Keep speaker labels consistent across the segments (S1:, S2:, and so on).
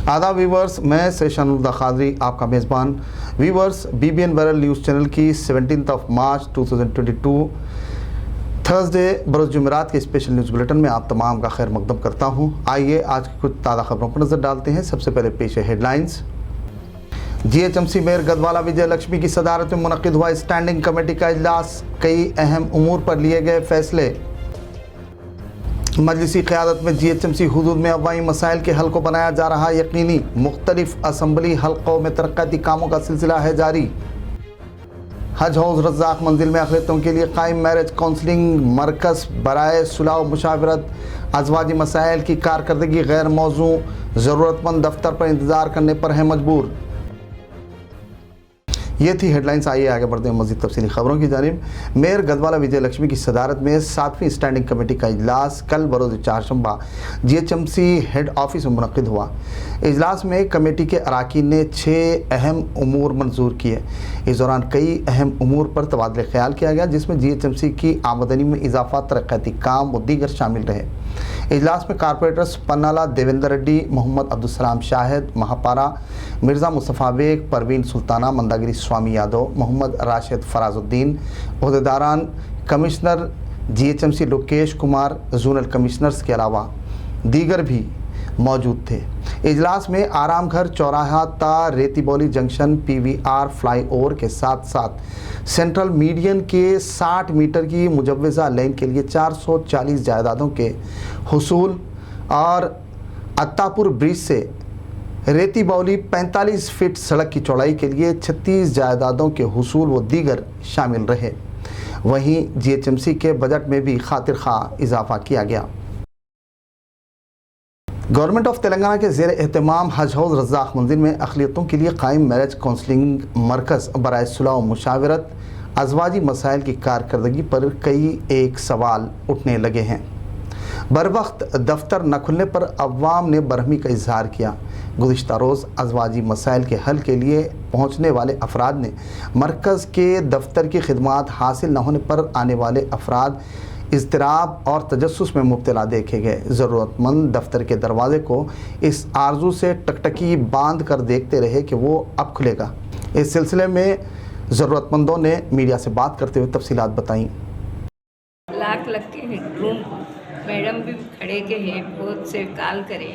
S1: आदाब व्यूवर्स, मैं सेशन खादरी आपका मेज़बान। Viewers, BBN viral news channel की 17 मार्च 2022 थर्सडे बरोज़ जुमेरात के स्पेशल न्यूज़ बुलेटिन में आप तमाम का खैर मकदम करता हूँ। आइए आज की कुछ ताज़ा खबरों पर नज़र डालते हैं। सबसे पहले पेश है हेडलाइंस। GHMC मेयर गदवाला विजय लक्ष्मी की सदारत में मुनक्किद हुआ स्टैंडिंग कमेटी का इजलास, कई अहम उमूर पर लिए गए फैसले। मजलिसी क़यादत में GHMC हुदूद में अवामी मसाइल के हल को बनाया जा रहा यकीनी, मुख्तलिफ असम्बली हल्कों में तरक्याती कामों का सिलसिला है जारी। हज हाउस रज़ाक मंजिल में अक़लियतों के लिए कायम मैरिज काउंसलिंग मरकज़ बराए सुलह व मुशावरत, अज़वाजी मसाइल की कारकर्दगी गैर मौजू, ज़रूरतमंद दफ्तर पर इंतज़ार करने पर है मजबूर। ये थी हेडलाइंस। आइए आगे बढ़ते हैं मज़ीद तफसीली खबरों की जानिब। मेयर गदवाला विजय लक्ष्मी की सदारत में 7वीं स्टैंडिंग कमेटी का इजलास कल बरोज़ चारशंबा GHMC हेड ऑफिस में मुनक्किद हुआ। इजलास में कमेटी के अरकान ने 6 अहम उमूर मंजूर किए। इस दौरान कई अहम उमूर पर तबादला ख्याल किया गया, जिसमें GHMC की आमदनी में इजाफा, तरक्याती काम व दीगर शामिल रहे। इजलास में कारपोरेटर्स पन्नाला देवेंद्र रेड्डी, मोहम्मद अब्दुलसलाम शाहिद, महापारा मिर्ज़ा मुस्तफ़ा बेग, परवीन सुल्ताना, मंदागिरी स्वामी यादव, मोहम्मद राशिद फराजुद्दीन, ओहदेदारान commissioner GHMC Lokesh Kumar, zonal commissioners के अलावा दीगर भी मौजूद थे। इजलास में आराम घर चौराहा ता रेती बौली जंक्शन PVR फ्लाईओवर के साथ साथ सेंट्रल मीडियन के 60 मीटर की मुजव्वज़ा लेन के लिए 440 जायदादों के हुसूल और अत्तापुर ब्रिज से रेती बौली 45 फीट सड़क की चौड़ाई के लिए 36 जायदादों के हुसूल व दीगर शामिल रहे। वहीं GHMC के बजट में भी खातिर खा इजाफा किया गया। गवर्नमेंट ऑफ तेलंगाना के ज़ेर एहतमाम हज हाउस रज़ाक मंजिल में अक़लियतों के लिए कायम मैरिज काउंसलिंग मरकज़ बराए सुलह व मुशावरत, अज़वाजी मसाइल की कारकर्दगी पर कई एक सवाल उठने लगे हैं। बर वक्त दफ्तर न खुलने पर अवाम ने बरहमी का इजहार किया। गुज़िश्ता रोज़ अज़वाजी मसाइल के हल के लिए पहुँचने वाले अफराद ने मरकज़ के दफ्तर की खिदमात हासिल न होने पर आने वाले अफराद इज़्तिराब और तजस्सुस में मुब्तला देखे गए। ज़रूरतमंद दफ्तर के दरवाज़े को इस आरजू से टकटकी बांध कर देखते रहे कि वो अब खुलेगा। इस सिलसिले में ज़रूरतमंदों ने मीडिया से बात करते हुए तफसीलात बताईं।
S2: लाख लग के हेडरूम मैडम भी खड़े के हैं, बहुत से कॉल करें,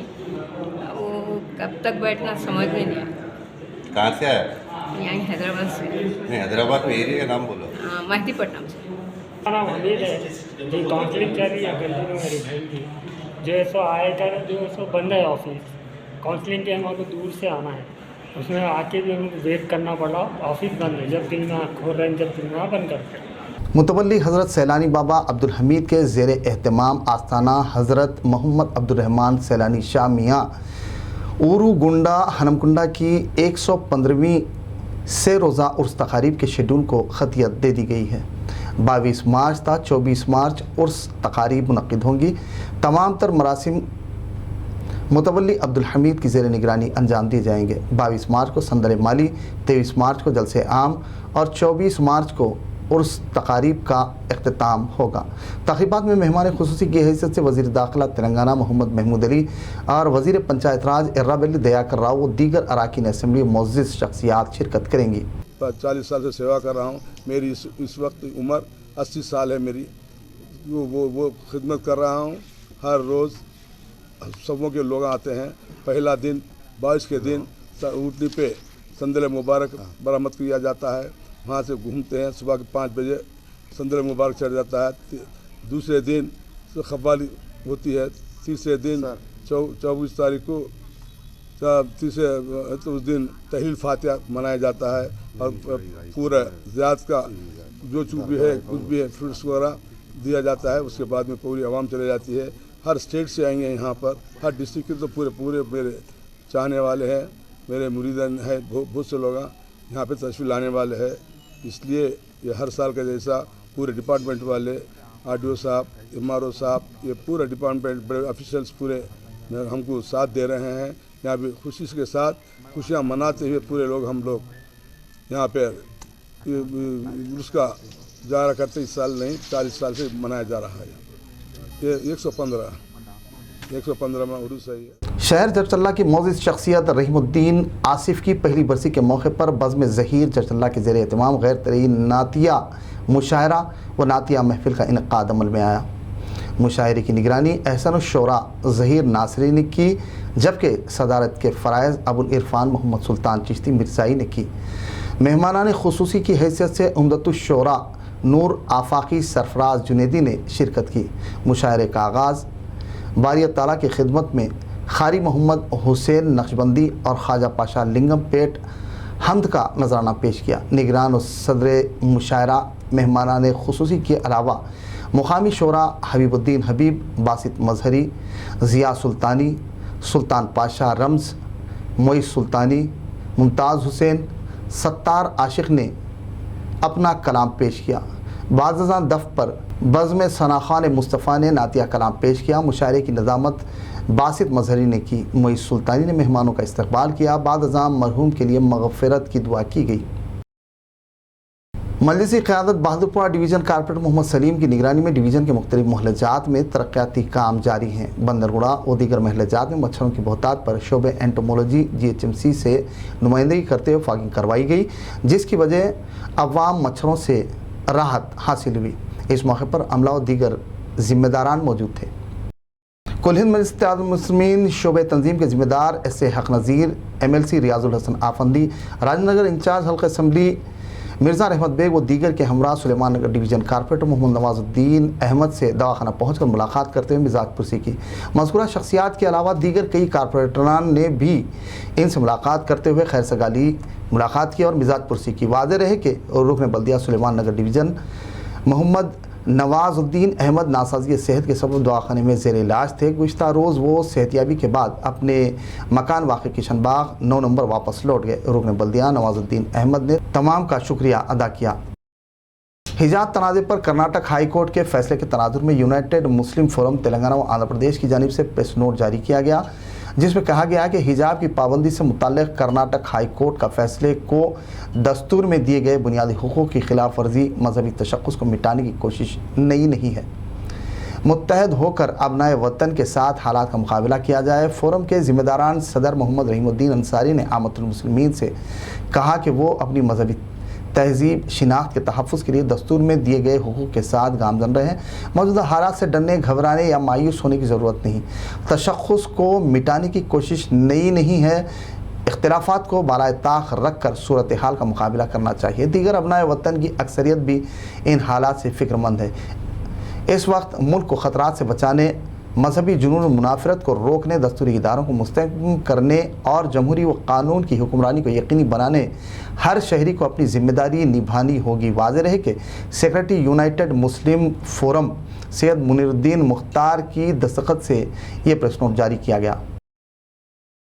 S2: वो कब तक बैठना समझ में नहीं आया।
S3: कहाँ से आया?
S2: यहाँ हैदराबाद से।
S3: नहीं, हैदराबाद में एरिया का नाम बोलो।
S2: महदीपट्टनम से।
S4: उम्मीद है जी काउंसलिंग चल रही है, कंटिन्यू मेरी भाई जो है सो आएगा, जो है सो बंद है ऑफिस। काउंसलिंग के हमको दूर से आना है, उसमें आके भी हमको वेट करना पड़ा। ऑफिस बंद है, जब दिन में खोल रहे हैं, जब दिन में बंद करते हैं।
S1: मुतवल्ली हज़रत सैलानी बाबा अब्दुल हमीद के ज़ेर एहतमाम आस्थाना हज़रत मोहम्मद अब्दुर्रहमान सैलानी शाह मियाँ ऊरू गुंडा हनमकुंडा की 115वीं से रोज़ा उर्स तकारीब के शेड्यूल को खतियत दे दी गई है। 22 मार्च था 24 मार्च उर्स तकारीब मुनक्किद होंगी। तमाम तर मरासिम मुतवल्ली अब्दुल हमीद की ज़ेर निगरानी अंजाम दिए जाएंगे। 22 मार्च को संदर माली, 23 मार्च को जलसे आम और 24 मार्च को उर्स तकारीब का इख्तिताम होगा। तक़रीबात में मेहमान खुसूसी की हैसियत से वज़ीर दाखिला तेलंगाना मोहम्मद महमूद अली और वज़ीर पंचायत राज एर्राबेल्ली दयाकर राव व दीगर अरकान असम्बली मुअज़्ज़िज़ शख्सियात शिरकत करेंगी।
S5: 40 साल से सेवा कर रहा हूँ। मेरी इस वक्त उम्र 80 साल है मेरी। वो खिदमत कर रहा हूँ। हर रोज़ सबों के लोग आते हैं। पहला दिन 22 के दिन ऊँटनी पे संदल मुबारक बरामद किया जाता है। वहाँ से घूमते हैं। सुबह के 5 बजे संदल मुबारक चढ़ जाता है। दूसरे दिन खब्बाली होती है। तीसरे दिन 24 तारीख को तीसरे तो उस दिन तहलील फातिहा मनाया जाता है और पूरा ज़ियारत का जो चूज भी है, कुछ भी है, फ्रूट्स वगैरह दिया जाता है। उसके बाद में पूरी आवाम चले जाती है। हर स्टेट से आएंगे यहाँ पर, हर डिस्ट्रिक्ट के तो पूरे मेरे चाहने वाले हैं, मेरे मुरीदन है, बहुत से लोग यहाँ पे तशरीफ़ लाने वाले हैं। इसलिए ये हर साल का जैसा पूरे डिपार्टमेंट वाले, RDO साहब, MRO साहब, ये पूरा डिपार्टमेंट बड़े ऑफिशियल्स पूरे हमको साथ दे रहे हैं। यहाँ भी खुशी के साथ खुशियाँ मनाते हुए पूरे लोग हम लोग यहाँ पे उसका जारा करते इस साल नहीं 40 साल से मनाया जा रहा है। ये 115 115 में उर्स सही है।
S1: शहर चरचल्ला की मोअज़्ज़िज़ शख्सियत रहीमुद्दीन आसिफ की पहली बरसी के मौके पर बज़्म ज़हीर चरचल्ला के ज़ेर एहतमाम गैर तरीन नातिया मुशायरा व नातिया महफिल का इनक़ाद अमल में आया। मुशायरे की निगरानी अहसनुश्शोरा ज़हीर नासरी ने की, जबकि सदारत के फ़राइज़ अबुल इरफ़ान मोहम्मद सुल्तान चिश्ती मिर्ज़ाई ने की। मेहमानान ख़ुसूसी की हैसियत से उम्दतुश्शोरा नूर आफाकी सरफराज जुनेदी ने शिरकत की। मुशायरे का आगाज़ बारी ताला की खिदमत में खारी मोहम्मद हुसैन नक्शबंदी और ख्वाजा पाशा लिंगम पेट हमद का नजराना पेश किया। निगरान सदर मुशायरा मेहमानान ख़ुसूसी के अलावा मुकामी शोरा हबीबुद्दीन हबीब, बासित मजहरी, ज़िया सुल्तानी, सुल्तान पाशा रम्ज़, मोइस सुल्तानी, मुमताज़ हुसैन, सत्तार आशिक ने अपना कलाम पेश किया। बाज़ दफ़ पर बज़्म सनाखान मुस्तफ़ा ने नातिया कलाम पेश किया। मुशायरे की नज़ामत बासित मजहरी ने की। मोइस सुल्तानी ने मेहमानों का इस्तकबाल किया। बाद अज़ां मरहूम के लिए मग़फ़िरत की दुआ की गई। मजलिसी क़यादत बहादुरपुरा डिवीज़न कारपोरेटर मोहम्मद सलीम की निगरानी में डिवीज़न के मुख्तलिफ महलजात में तरक्याती काम जारी हैं। बंदरगुड़ा और दीगर महलजात में मच्छरों की बहुतात पर शोबे एंटोमोलॉजी GHMC से नुमाइंदगी करते हुए फॉगिंग करवाई गई, जिसकी वजह अवाम मच्छरों से राहत हासिल हुई। इस मौके पर अमला और दीगर ज़िम्मेदारान मौजूद थे। कुल हिंद मजलिस इत्तेहादुल मुस्लिमीन शोबे तंजीम के ज़िम्मेदार SA हक नज़ीर, MLC रियाजुल हसन आफंदी, राजनगर इंचार्ज हल्का असम्बली मिर्ज़ा रहमत बेग व दीगर के हमरा सुलेमान नगर डिवीज़न कारपोरेटर मोहम्मद नवाजुद्दीन अहमद से दवाखाना पहुंचकर मुलाकात करते हुए मिजाज पुरसी की। मज़कूरा शख्सियात के अलावा दीगर कई कारपोरेटरान ने भी इनसे मुलाकात करते हुए खैर सगाली मुलाकात की और मिजाज पुरसी की। वाज़ेह रहे कि रुकन बल्दिया सुलेमान नगर डिवीज़न मोहम्मद नवाजुद्दीन अहमद नासाज़ी सेहत के सबब दवाखाने में ज़ेर इलाज थे। गुज़िश्ता रोज़ वो सेहतियाबी के बाद अपने मकान वाक़ई किशन बाग 9 नंबर वापस लौट गए। रुकन बल्दिया नवाजुद्दीन अहमद ने तमाम का शुक्रिया अदा किया। हिजाब तनाज़े पर कर्नाटक हाई कोर्ट के फैसले के तनाजुर में यूनाइटेड मुस्लिम फोरम तेलंगाना व आंध्र प्रदेश की जानिब से प्रेस नोट जारी किया गया, जिसमें कहा गया कि हिजाब की पाबंदी से मुताल्लिक़ कर्नाटक हाई कोर्ट का फैसले को दस्तूर में दिए गए बुनियादी हुकूक़ की खिलाफ वर्जी मजहबी तशख़्ख़ुस को मिटाने की कोशिश नई नहीं है। मुत्तहद होकर अबनाए वतन के साथ हालात का मुकाबला किया जाए। फोरम के ज़िम्मेदारान सदर मोहम्मद रहीमुद्दीन अंसारी ने आमतुल मुस्लिमीन से कहा कि वो अपनी मजहबी तहजीब शिनाख्त के तहफ़्फ़ुज़ के लिए दस्तूर में दिए गए हुकूक़ के साथ गामज़न रहें। मौजूदा हालात से डरने, घबराने या मायूस होने की ज़रूरत नहीं। तशख़्ख़ुस को मिटाने की कोशिश नई नहीं है। इख्तिलाफ़ात को बालाए ताख़ रख कर सूरत हाल का मुकाबला करना चाहिए। दीगर अबनाए वतन की अक्सरियत भी इन हालात से फ़िक्रमंद है। इस वक्त मुल्क को ख़तरात से बचाने, मजहबी जुनून मुनाफरत को रोकने, दस्तूरी इदारों को मुस्तहकम करने और जमहूरी व कानून की हुक्मरानी को यकीनी बनाने हर शहरी को अपनी ज़िम्मेदारी निभानी होगी। वाज़ेह रहे कि सेक्रेटरी यूनाइटेड मुस्लिम फोरम सैयद मुनीरुद्दीन मुख्तार की दस्तखत से ये प्रेस नोट जारी किया गया।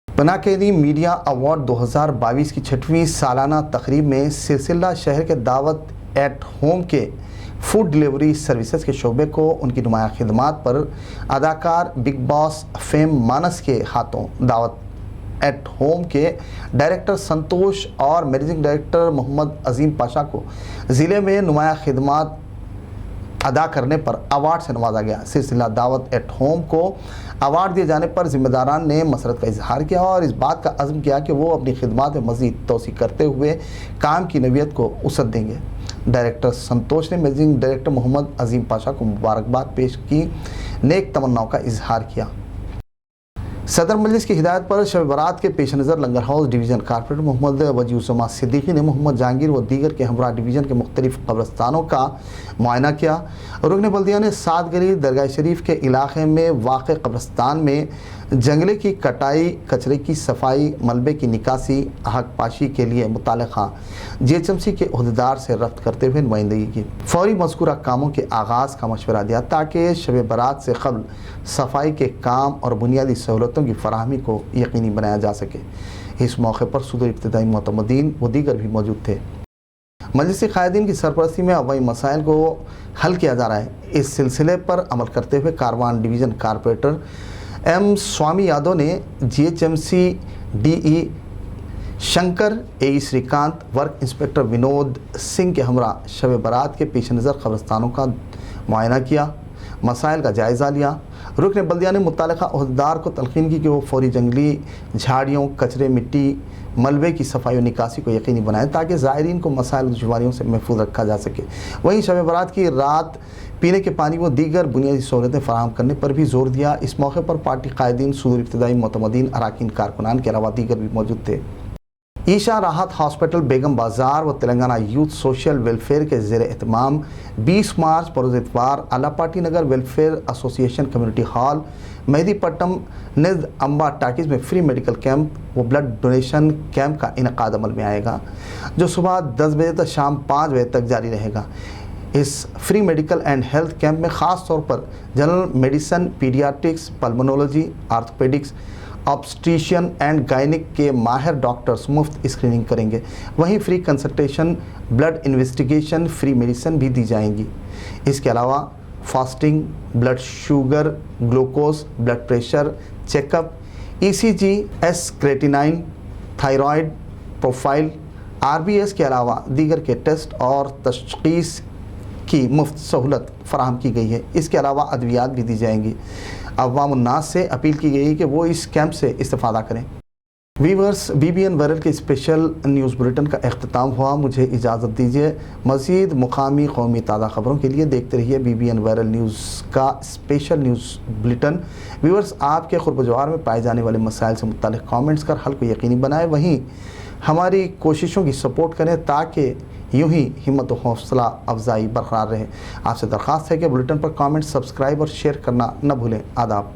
S1: पनाकेरी मीडिया अवार्ड 2022 की 6वीं सालाना तकरीब में सिलसिला शहर के दावत एट होम के फूड डिलीवरी सर्विसेज के शोबे को उनकी नुमाया खिदमात पर अदाकार बिग बॉस फेम मानस के हाथों दावत एट होम के डायरेक्टर संतोष और मैनेजिंग डायरेक्टर मोहम्मद अजीम पाशा को ज़िले में नुमाया खिदमात अदा करने पर अवार्ड से नवाजा गया। सिलसिला दावत एट होम को अवार्ड दिए जाने पर ज़िम्मेदारान ने मसरत का इजहार किया और इस बात का अज़्म किया कि वो अपनी खिदमात में मज़ीद तोसी करते हुए काम की नवीयत को वसअत देंगे। डायरेक्टर संतोष ने मैनेजिंग डायरेक्टर मोहम्मद अजीम पाशा को मुबारकबाद पेश की, नेक तमन्नाओं का इजहार किया। सदर मजलिस की हिदायत पर शब बारात के पेश नज़र Langar house division corporator Mohammed Wajiuzzama Siddiqui ने मोहम्मद जहांगीर व दीगर के हमरा डिवीज़न के मुख्तलिफ कब्रस्तानों का मुआयना किया। रुकन बल्दिया ने 7 गली दरगाह शरीफ के इलाके में वाक़ कब्रस्तान में जंगले की कटाई, कचरे की सफाई, मलबे की निकासी, हक पाशी के लिए मुताल्लिक़ा GHMC के अहदेदार से रब्त करते हुए नुमाइंदगी की। फौरी मज़कूरा कामों के आगाज़ का मशवरा दिया ताकि शब बारात से क़ब्ल सफाई के काम और बुनियादी सहूलतों की फराहमी को यकीनी बनाया जा सके। इस मौके पर सदर इब्तिदाई मोतमदीन व दीगर भी मौजूद थे। मजलिस क़ायदीन की सरपरस्ती में अवामी मसाइल को हल किया जा रहा है। इस सिलसिले पर अमल करते हुए Karwan division corporator M Swami Yadav ने GHMC DE Shankar, AE Srikanth, work inspector Vinod Singh के हमरा शब बारात के पेश नज़र कब्रस्तानों का मुआयना किया, मसाइल का जायज़ा लिया रुकन बल्दिया ने मुत्तल्लिक़ा अहदेदार को तलक़ीन की कि वो फौरी जंगली झाड़ियों, कचरे, मिट्टी, मलबे की सफाई और निकासी को यकीनी बनाएं ताकि ज़ायरीन को मसाइल और दुश्वारियों से महफूज रखा जा सके। वहीं शब बारात की रात पीने के पानी व दीगर बुनियादी सहूलतें फराहम करने पर भी जोर दिया। इस मौके पर पार्टी कायदीन, सूदूर इब्तिदाई मोतमदीन, अराकीन, कारकुनान के अलावा दीगर भी मौजूद थे। ईशा राहत हॉस्पिटल, बेगम बाज़ार व तेलंगाना यूथ सोशल वेलफेयर के ज़ेर एहतमाम 20 मार्च बरोज़ इतवार Alapati Nagar welfare association community hall, Mehdipatnam निज़ अम्बा टाकिज़ में फ्री मेडिकल कैंप व ब्लड डोनेशन कैंप का इनकाद अमल में आएगा, जो सुबह 10 बजे तक शाम 5 बजे तक जारी रहेगा। इस free medical and health camp में ख़ास तौर पर general medicine, paediatrics, pulmonology, orthopaedics, obstetrician and gynaec के माहिर डॉक्टर्स मुफ्त स्क्रीनिंग करेंगे। वहीं free consultation, blood investigation, free medicine भी दी जाएंगी। इसके अलावा fasting, blood sugar, glucose, blood pressure checkup, ECG, creatinine, thyroid profile, RBS के अलावा दीगर के टेस्ट और तशख़ीस की मुफ्त सहूलत फराहम की गई है। इसके अलावा अद्वियात भी दी जाएंगी। अवाम उन्नास से अपील की गई है कि वो इस कैंप से इस्तेफ़ादा करें। वीवर्स, BBN वायरल के स्पेशल न्यूज़ बुलेटिन का अख्ताम हुआ। मुझे इजाज़त दीजिए। मज़ीद मुकामी कौमी ताज़ा खबरों के लिए देखते रहिए BBN वायरल न्यूज़ का स्पेशल न्यूज़ बुलेटिन। व्यूअर्स, आपके खुर्ब जवार में पाए जाने वाले मसाइल से मुताल्लिक़ कमेंट्स कर हल को यकीनी बनाएं। वहीं हमारी कोशिशों की सपोर्ट करें ताकि यूं ही हिम्मत और हौसला अफजाई बरकरार रहे। आपसे दरख्वास्त है कि बुलेटिन पर कमेंट, सब्सक्राइब और शेयर करना न भूलें। आदाब।